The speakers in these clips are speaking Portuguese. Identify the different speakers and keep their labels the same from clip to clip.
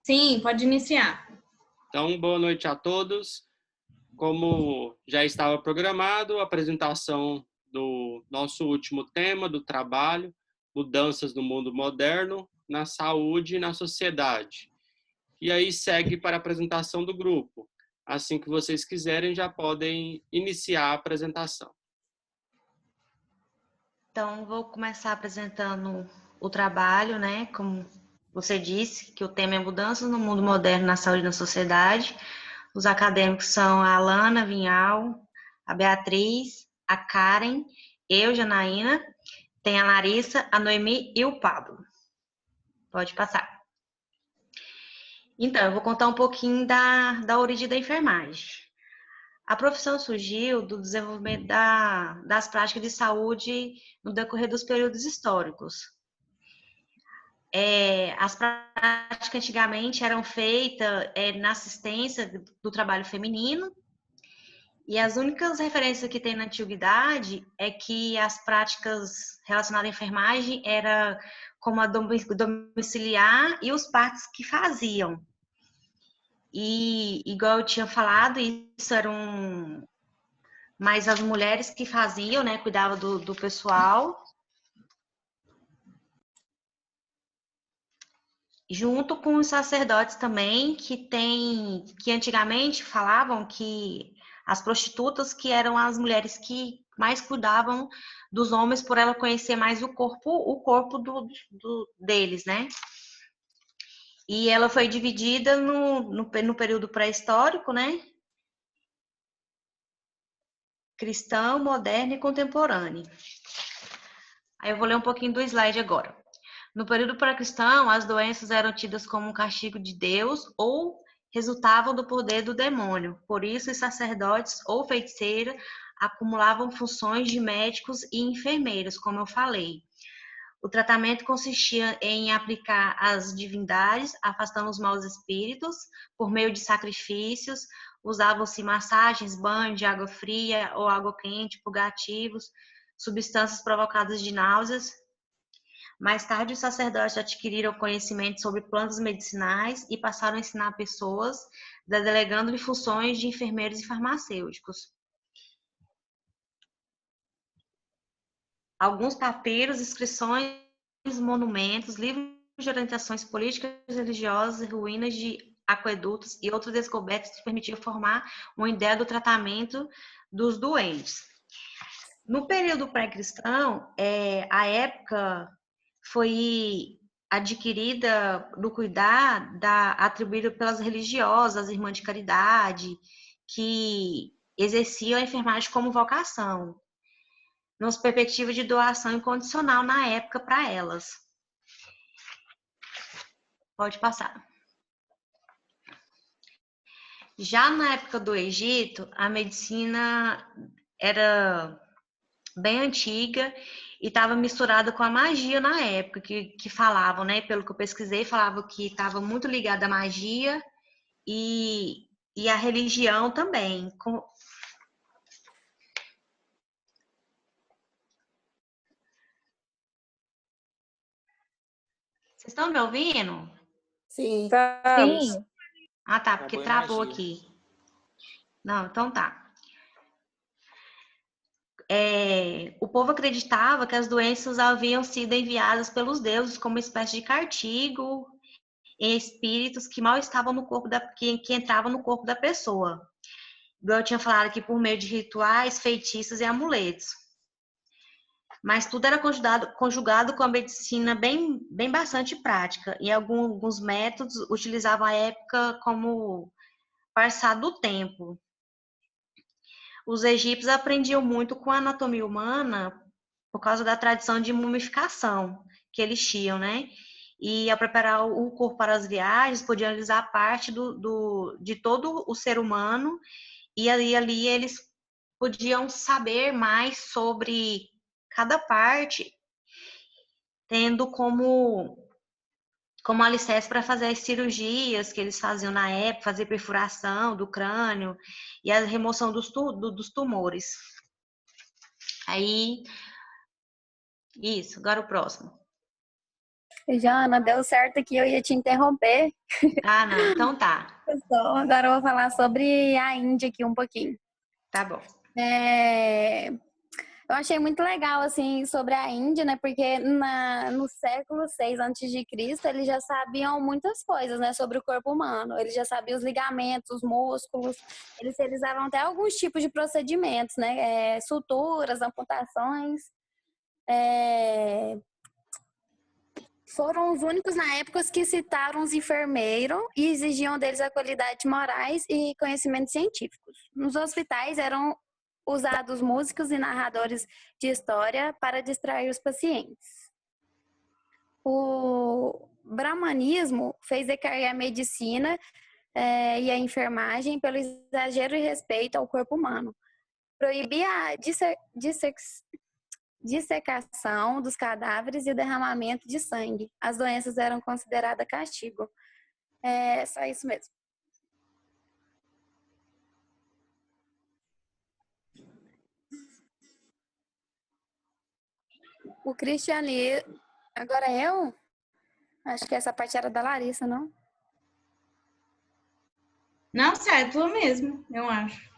Speaker 1: Sim, pode iniciar.
Speaker 2: Então, boa noite a todos. Como já estava programado, a apresentação do nosso último tema do trabalho, mudanças no mundo moderno, na saúde e na sociedade. E aí segue para a apresentação do grupo. Assim que vocês quiserem, já podem iniciar a apresentação.
Speaker 3: Então, vou começar apresentando o trabalho, né? Como você disse, que o tema é mudanças no mundo moderno, na saúde e na sociedade. Os acadêmicos são a Alana Vinhal, a Beatriz, a Karen, eu, Janaína, tem a Larissa, a Noemi e o Pablo. Pode passar. Então, eu vou contar um pouquinho da origem da enfermagem. A profissão surgiu do desenvolvimento das práticas de saúde no decorrer dos períodos históricos. As práticas antigamente eram feitas na assistência do trabalho feminino, e as únicas referências que tem na antiguidade é que as práticas relacionadas à enfermagem era como a domiciliar e os partos que faziam. E, igual eu tinha falado, isso eram mais as mulheres que faziam, né, cuidavam do pessoal, junto com os sacerdotes também, que antigamente falavam que as prostitutas que eram as mulheres que mais cuidavam dos homens por ela conhecer mais o corpo deles, né? E ela foi dividida no período pré-histórico, né? Cristão, moderno e contemporâneo. Aí eu vou ler um pouquinho do slide agora. No período pré-cristão, as doenças eram tidas como um castigo de Deus ou resultavam do poder do demônio. Por isso, os sacerdotes ou feiticeiros acumulavam funções de médicos e enfermeiros, como eu falei. O tratamento consistia em aplicar as divindades, afastando os maus espíritos, por meio de sacrifícios. Usavam-se massagens, banhos de água fria ou água quente, purgativos, substâncias provocadas de náuseas. Mais tarde, os sacerdotes adquiriram conhecimento sobre plantas medicinais e passaram a ensinar pessoas, delegando-lhe funções de enfermeiros e farmacêuticos. Alguns papiros, inscrições, monumentos, livros de orientações políticas, religiosas, ruínas de aquedutos e outras descobertas que permitiam formar uma ideia do tratamento dos doentes. No período pré-cristão, a época foi adquirida do cuidar atribuída pelas religiosas, as irmãs de caridade, que exerciam a enfermagem como vocação, nos perspectiva de doação incondicional na época para elas. Pode passar. Já na época do Egito, a medicina era bem antiga e estava misturada com a magia na época, que falavam, né? Pelo que eu pesquisei, falavam que estava muito ligada à magia e à religião também. Vocês estão me ouvindo?
Speaker 4: Sim.
Speaker 1: Sim.
Speaker 3: Ah, tá, porque travou aqui. Não, então tá. O povo acreditava que as doenças haviam sido enviadas pelos deuses como uma espécie de castigo em espíritos que mal estavam no corpo que entravam no corpo da pessoa. Eu tinha falado aqui por meio de rituais, feitiços e amuletos. Mas tudo era conjugado com a medicina bem bastante prática. E alguns métodos utilizavam a época como passar do tempo. Os egípcios aprendiam muito com a anatomia humana por causa da tradição de mumificação que eles tinham, né? E ao preparar o corpo para as viagens, podiam analisar parte de todo o ser humano, e ali eles podiam saber mais sobre cada parte, tendo como alicerce para fazer as cirurgias que eles faziam na época, fazer perfuração do crânio e a remoção dos tumores. Aí, isso, agora o próximo.
Speaker 4: Jana, deu certo aqui, eu ia te interromper.
Speaker 3: Ah, não, então tá.
Speaker 4: Então, agora eu vou falar sobre a Índia aqui um pouquinho.
Speaker 3: Tá bom.
Speaker 4: Eu achei muito legal, assim, sobre a Índia, né? Porque no século VI a.C., eles já sabiam muitas coisas, né? Sobre o corpo humano. Eles já sabiam os ligamentos, os músculos. Eles realizavam até alguns tipos de procedimentos, né? Suturas, amputações. Foram os únicos na época que citaram os enfermeiros e exigiam deles a qualidade morais e conhecimentos científicos. Nos hospitais eram usados músicos e narradores de história para distrair os pacientes. O brahmanismo fez decair a medicina e a enfermagem pelo exagero e respeito ao corpo humano. Proibia a dissecação dos cadáveres e o derramamento de sangue. As doenças eram consideradas castigo. É só isso mesmo. O cristianismo... Agora eu? Acho que essa parte era da Larissa, não?
Speaker 1: Não, certo, tua mesmo, eu acho.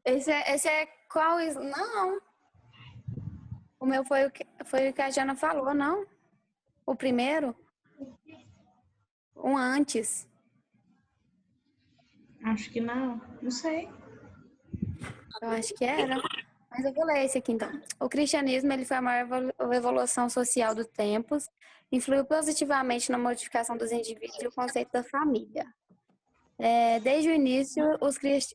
Speaker 4: Esse é qual... Não. O meu foi o que a Jana falou, não? O primeiro? Um antes.
Speaker 1: Acho que não. Não sei.
Speaker 4: Eu acho que era. Mas eu vou ler esse aqui, então. O cristianismo ele foi a maior evolução social dos tempos, influiu positivamente na modificação dos indivíduos e o conceito da família. Desde o início,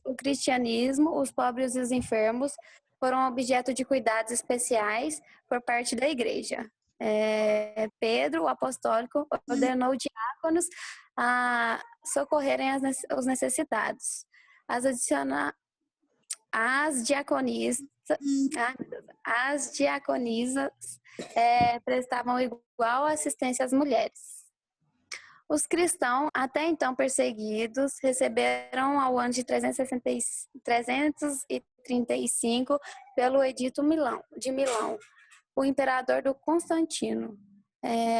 Speaker 4: o cristianismo, os pobres e os enfermos foram objeto de cuidados especiais por parte da igreja. Pedro, o apostólico, ordenou diáconos a socorrerem os necessitados. As diaconisas prestavam igual assistência às mulheres. Os cristãos, até então perseguidos, receberam ao ano de 335 pelo Edito de Milão, o imperador do Constantino.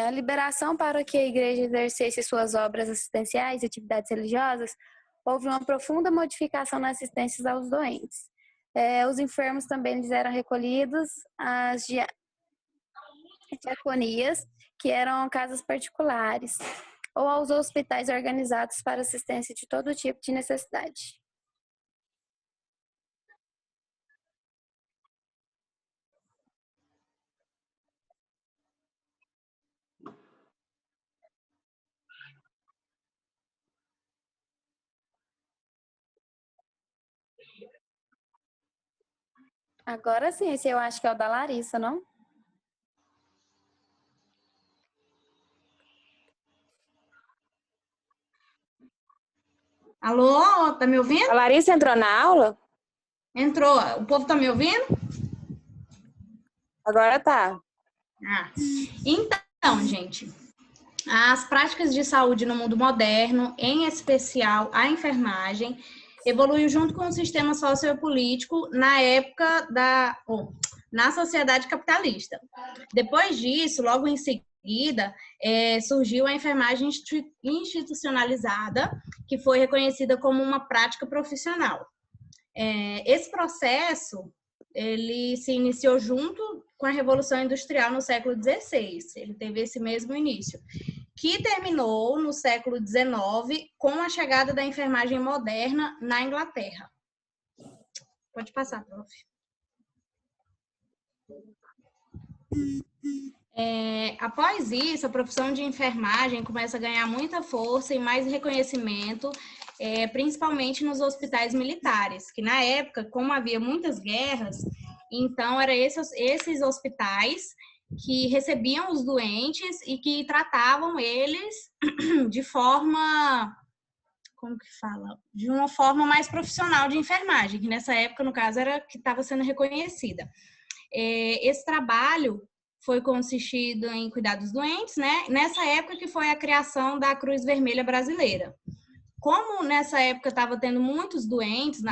Speaker 4: A liberação para que a igreja exercesse suas obras assistenciais e atividades religiosas, houve uma profunda modificação na assistência aos doentes. Os enfermos também lhes eram recolhidos às diaconias, que eram casas particulares, ou aos hospitais organizados para assistência de todo tipo de necessidade. Agora sim, esse eu acho que é o da Larissa, não?
Speaker 1: Alô, tá me ouvindo?
Speaker 5: A Larissa entrou na aula?
Speaker 1: Entrou. O povo tá me ouvindo?
Speaker 5: Agora tá.
Speaker 1: Então, gente, as práticas de saúde no mundo moderno, em especial a enfermagem, evoluiu junto com o sistema sociopolítico na época na sociedade capitalista. Depois disso, logo em seguida, surgiu a enfermagem institucionalizada, que foi reconhecida como uma prática profissional. Esse processo, ele se iniciou junto com a Revolução Industrial no século XVI. Ele teve esse mesmo início, que terminou no século XIX com a chegada da enfermagem moderna na Inglaterra. Pode passar, prof. Após isso, a profissão de enfermagem começa a ganhar muita força e mais reconhecimento, principalmente nos hospitais militares, que na época, como havia muitas guerras, então eram esses hospitais que recebiam os doentes e que tratavam eles de forma, de uma forma mais profissional de enfermagem, que nessa época, no caso, era que estava sendo reconhecida. Esse trabalho foi consistido em cuidar dos doentes, né? Nessa época que foi a criação da Cruz Vermelha Brasileira. Como nessa época estava tendo muitos doentes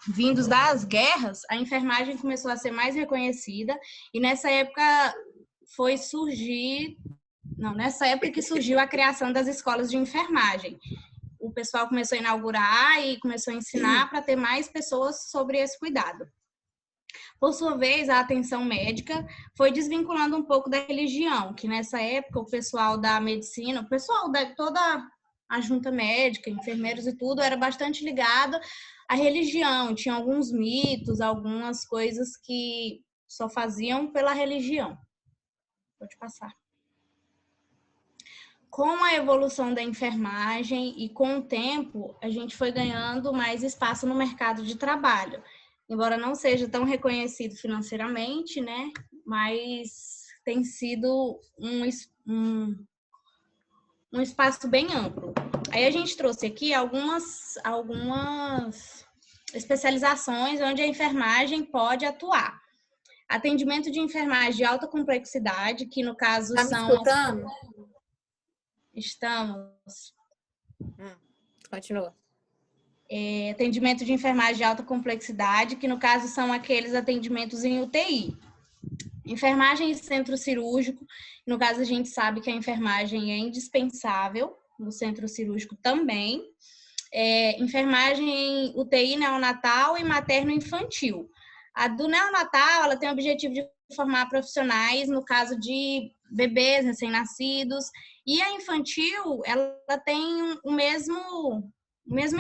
Speaker 1: vindos das guerras, a enfermagem começou a ser mais reconhecida e nessa época foi surgir... Não, nessa época que surgiu a criação das escolas de enfermagem. O pessoal começou a inaugurar e começou a ensinar para ter mais pessoas sobre esse cuidado. Por sua vez, a atenção médica foi desvinculando um pouco da religião, que nessa época o pessoal da medicina, o pessoal da toda a junta médica, enfermeiros e tudo, era bastante ligado à religião. Tinha alguns mitos, algumas coisas que só faziam pela religião. Pode passar. Com a evolução da enfermagem e com o tempo, a gente foi ganhando mais espaço no mercado de trabalho. Embora não seja tão reconhecido financeiramente, né? Mas tem sido um espaço bem amplo. Aí a gente trouxe aqui algumas especializações onde a enfermagem pode atuar. Atendimento de enfermagem de alta complexidade, que no caso são...
Speaker 6: Tá me escutando?
Speaker 1: Estamos.
Speaker 6: Continua.
Speaker 1: Atendimento de enfermagem de alta complexidade, que no caso são aqueles atendimentos em UTI. Enfermagem em centro cirúrgico, no caso a gente sabe que a enfermagem é indispensável, no centro cirúrgico também. Enfermagem em UTI neonatal e materno-infantil. A do neonatal, ela tem o objetivo de formar profissionais, no caso de bebês recém-nascidos, e a infantil, ela tem o mesmo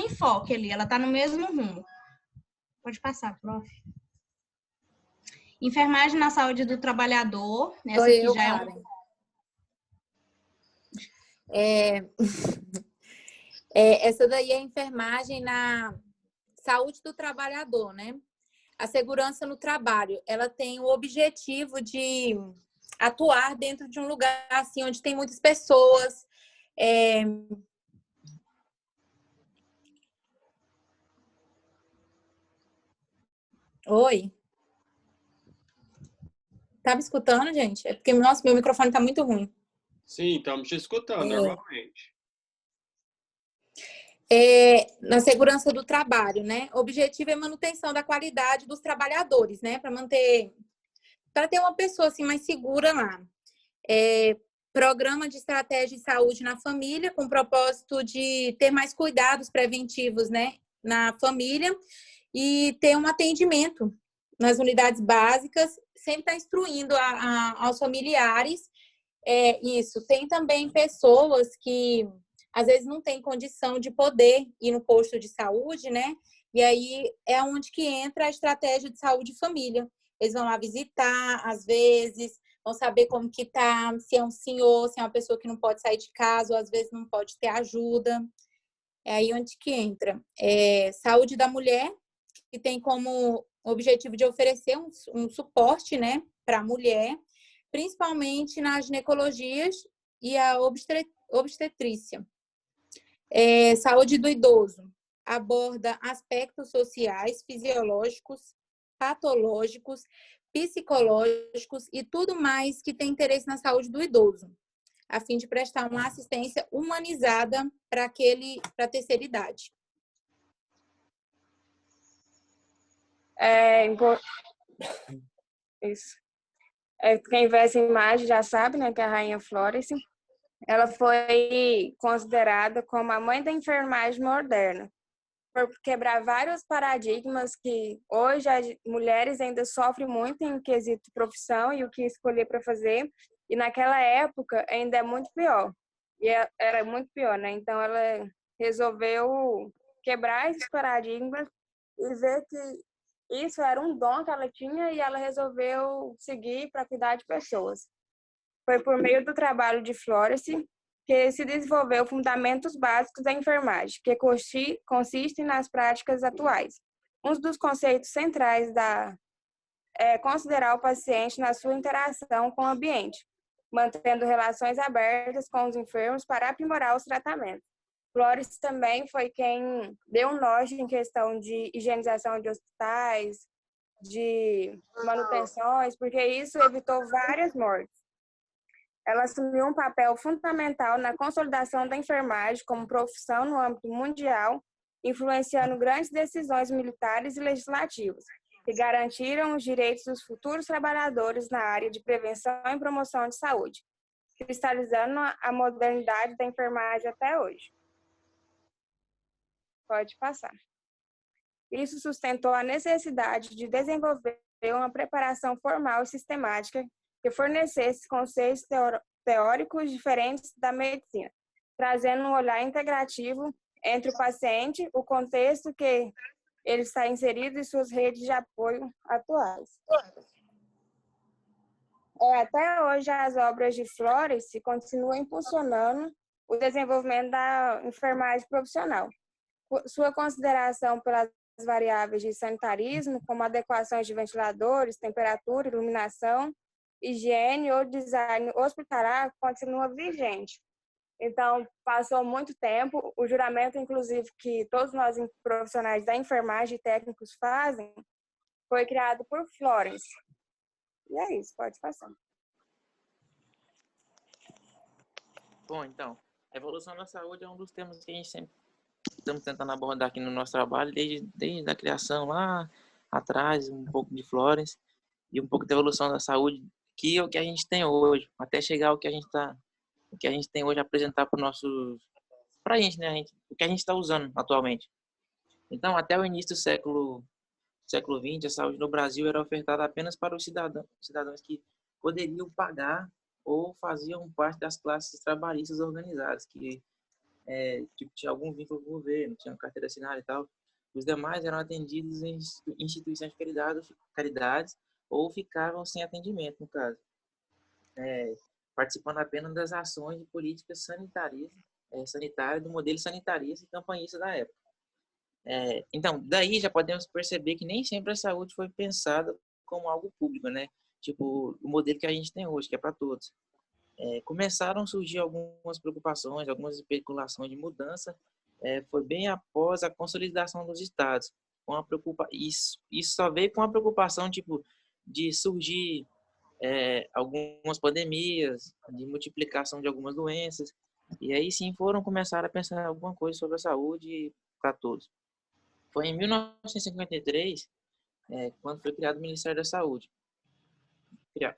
Speaker 1: enfoque ali, ela está no mesmo rumo. Pode passar, prof. Enfermagem na saúde do trabalhador. Essa aqui já
Speaker 6: Karen. Essa daí é a enfermagem na saúde do trabalhador, né? A segurança no trabalho, ela tem o objetivo de atuar dentro de um lugar assim, onde tem muitas pessoas. Oi? Tá me escutando, gente? É porque, nossa, meu microfone tá muito ruim.
Speaker 2: Sim, estamos te escutando normalmente.
Speaker 6: Na segurança do trabalho, né? O objetivo é manutenção da qualidade dos trabalhadores, né? Para ter uma pessoa assim mais segura lá. Programa de estratégia de saúde na família, com o propósito de ter mais cuidados preventivos, né, na família, e ter um atendimento nas unidades básicas, sempre está instruindo aos familiares. Isso. Tem também pessoas que às vezes não têm condição de poder ir no posto de saúde, né? E aí é onde que entra a estratégia de saúde e família. Eles vão lá visitar, às vezes, vão saber como que tá, se é um senhor, se é uma pessoa que não pode sair de casa, ou às vezes não pode ter ajuda. É aí onde que entra. Saúde da mulher, que tem como objetivo de oferecer um suporte, né, para a mulher, principalmente nas ginecologias e a obstetrícia. Saúde do idoso aborda aspectos sociais, fisiológicos, patológicos, psicológicos e tudo mais que tem interesse na saúde do idoso, a fim de prestar uma assistência humanizada para a terceira idade.
Speaker 5: Isso. Quem vê essa imagem já sabe, né, que a Rainha Florence, ela foi considerada como a mãe da enfermagem moderna, por quebrar vários paradigmas que hoje as mulheres ainda sofrem muito em quesito profissão e o que escolher para fazer, e naquela época ainda é muito pior, e era muito pior, né? Então ela resolveu quebrar esses paradigmas e ver que isso era um dom que ela tinha e ela resolveu seguir para cuidar de pessoas. Foi por meio do trabalho de Florence que se desenvolveu fundamentos básicos da enfermagem, que consistem nas práticas atuais. Um dos conceitos centrais é considerar o paciente na sua interação com o ambiente, mantendo relações abertas com os enfermos para aprimorar os tratamentos. Flores também foi quem deu um norte em questão de higienização de hospitais, de manutenções, porque isso evitou várias mortes. Ela assumiu um papel fundamental na consolidação da enfermagem como profissão no âmbito mundial, influenciando grandes decisões militares e legislativas. que garantiram os direitos dos futuros trabalhadores na área de prevenção e promoção de saúde, cristalizando a modernidade da enfermagem até hoje. Pode passar. Isso sustentou a necessidade de desenvolver uma preparação formal e sistemática que fornecesse conceitos teóricos diferentes da medicina, trazendo um olhar integrativo entre o paciente, o contexto que ele está inserido e suas redes de apoio atuais. Até hoje, as obras de Florence continuam impulsionando o desenvolvimento da enfermagem profissional. Sua consideração pelas variáveis de sanitarismo, como adequações de ventiladores, temperatura, iluminação, higiene ou design hospitalar, continua vigente. Então, passou muito tempo, o juramento, inclusive, que todos nós profissionais da enfermagem e técnicos fazem, foi criado por Florence. E é isso, pode passar.
Speaker 7: Bom, então, a evolução da saúde é um dos temas que a gente sempre estamos tentando abordar aqui no nosso trabalho, desde a criação lá atrás, um pouco de Florence, e um pouco da evolução da saúde, que é o que a gente tem hoje, até chegar ao que a gente tem hoje a apresentar para a gente, né? O que a gente está usando atualmente. Então, até o início do século XX, a saúde no Brasil era ofertada apenas para os cidadãos que poderiam pagar ou faziam parte das classes trabalhistas organizadas, que tinha algum vínculo com o governo, tinha carteira assinada e tal. Os demais eram atendidos em instituições de caridades ou ficavam sem atendimento, no caso. Participando apenas das ações de políticas sanitárias do modelo sanitarista e campanhista da época. Então, daí já podemos perceber que nem sempre a saúde foi pensada como algo público, né? Tipo, o modelo que a gente tem hoje, que é para todos. Começaram a surgir algumas preocupações, algumas especulações de mudança, foi bem após a consolidação dos estados. Isso só veio com a preocupação tipo, de surgir algumas pandemias, de multiplicação de algumas doenças, e aí sim começaram a pensar em alguma coisa sobre a saúde para todos. Foi em 1953, quando foi criado o Ministério da Saúde.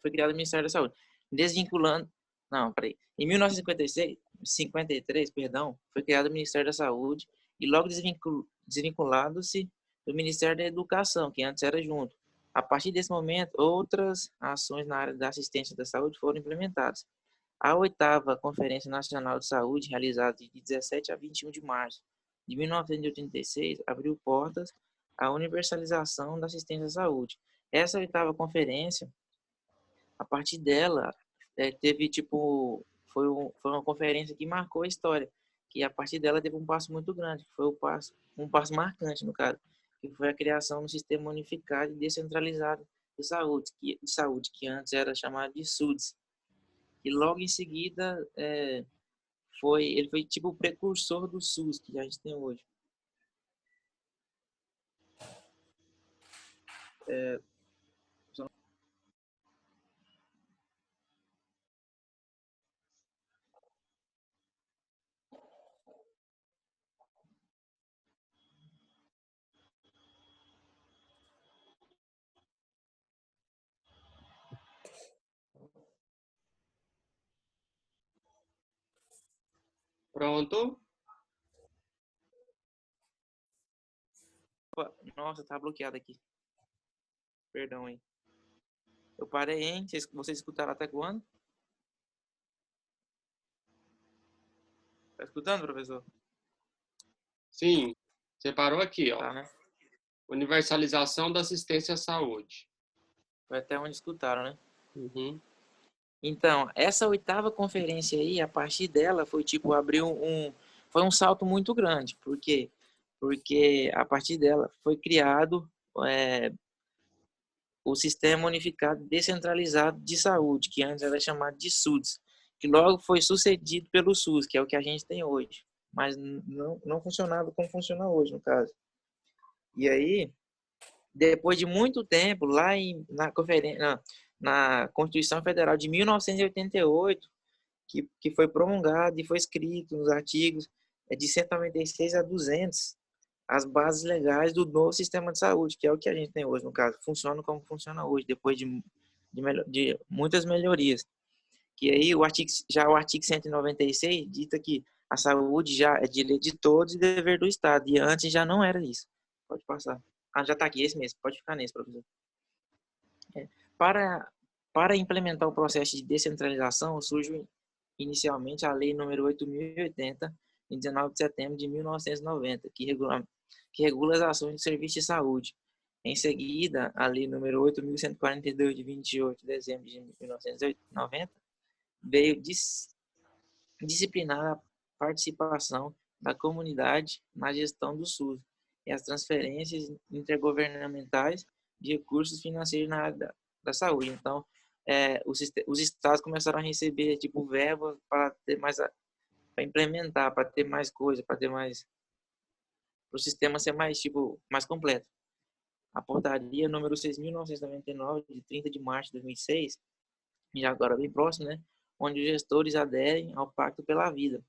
Speaker 7: Foi criado o Ministério da Saúde, desvinculando... Não, peraí. Em 1953, foi criado o Ministério da Saúde e logo desvinculado-se do Ministério da Educação, que antes era junto. A partir desse momento, outras ações na área da assistência da saúde foram implementadas. A 8ª Conferência Nacional de Saúde, realizada de 17 a 21 de março de 1986, abriu portas à universalização da assistência à saúde. Essa 8ª conferência, a partir dela, foi uma conferência que marcou a história, que a partir dela teve um passo muito grande, que foi um passo marcante, no caso, que foi a criação do Sistema Unificado e Descentralizado de Saúde, que antes era chamado de SUDES. E logo em seguida, ele foi tipo o precursor do SUS que a gente tem hoje.
Speaker 2: Pronto?
Speaker 7: Nossa, tá bloqueado aqui. Perdão aí. Eu parei, hein? Vocês escutaram até quando? Tá escutando, professor?
Speaker 2: Sim. Você parou aqui, ó.
Speaker 7: Tá, né?
Speaker 2: Universalização da assistência à saúde.
Speaker 7: Foi até onde escutaram, né?
Speaker 2: Uhum.
Speaker 7: Então, essa 8ª conferência aí, a partir dela, foi tipo, foi um salto muito grande. Por quê? Porque a partir dela foi criado o Sistema Unificado Descentralizado de Saúde, que antes era chamado de SUDES, que logo foi sucedido pelo SUS, que é o que a gente tem hoje. Mas não funcionava como funciona hoje, no caso. E aí, depois de muito tempo, lá na Constituição Federal de 1988, que foi promulgado e foi escrito nos artigos de 196 a 200, as bases legais do novo sistema de saúde, que é o que a gente tem hoje, no caso. Funciona como funciona hoje, depois de muitas melhorias. Que aí o artigo 196 dita que a saúde já é direito de todos e dever do Estado. E antes já não era isso. Pode passar. Ah, já está aqui, esse mesmo. Pode ficar nesse, professor. Para implementar o processo de descentralização, surge inicialmente a Lei nº 8.080, em 19 de setembro de 1990, que regula as ações de serviço de saúde. Em seguida, a Lei nº 8.142, de 28 de dezembro de 1990, veio disciplinar a participação da comunidade na gestão do SUS e as transferências intergovernamentais de recursos financeiros na área da saúde. Então, os estados começaram a receber tipo verba para ter mais, para implementar, para ter mais coisa, para o sistema ser mais completo. A portaria número 6.999, de 30 de março de 2006, e agora bem próximo, né, onde os gestores aderem ao Pacto pela Vida,